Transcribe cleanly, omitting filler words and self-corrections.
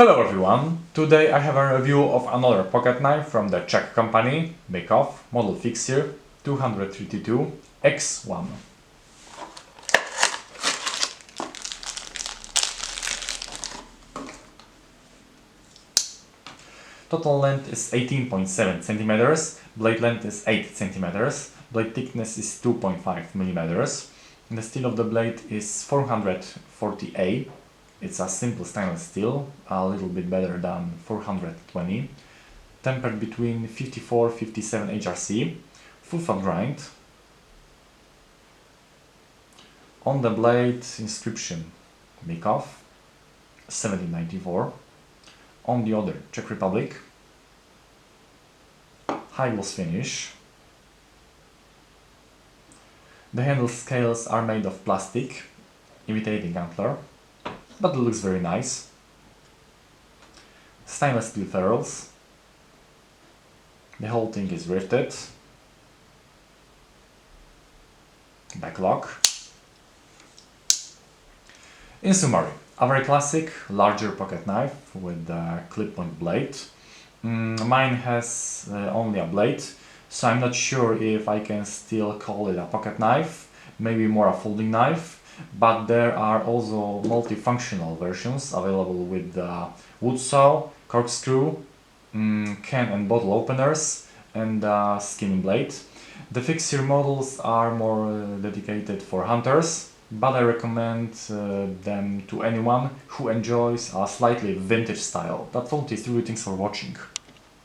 Hello everyone! Today I have a review of another pocket knife from the Czech company Mikov, model FIXIR 232 X1. Total length is 18.7 centimeters, blade length is 8 centimeters, blade thickness is 2.5 millimeters. The steel of the blade is 440A. It's a simple stainless steel, a little bit better than 420. Tempered between 54-57 HRC, full flat grind. On the blade inscription Mikov 1794. On the other Czech Republic. High gloss finish. The handle scales are made of plastic, imitating antler, but it looks very nice. Stainless steel ferrules. The whole thing is rifted. Back lock. In summary, a very classic, larger pocket knife with a clip-point blade. Mine has only a blade, so I'm not sure if I can still call it a pocket knife, maybe more a folding knife. But there are also multifunctional versions available with wood saw, corkscrew, can and bottle openers, and skimming blade. The FIXIR models are more dedicated for hunters, but I recommend them to anyone who enjoys a slightly vintage style. That's all it is. Really, thanks for watching.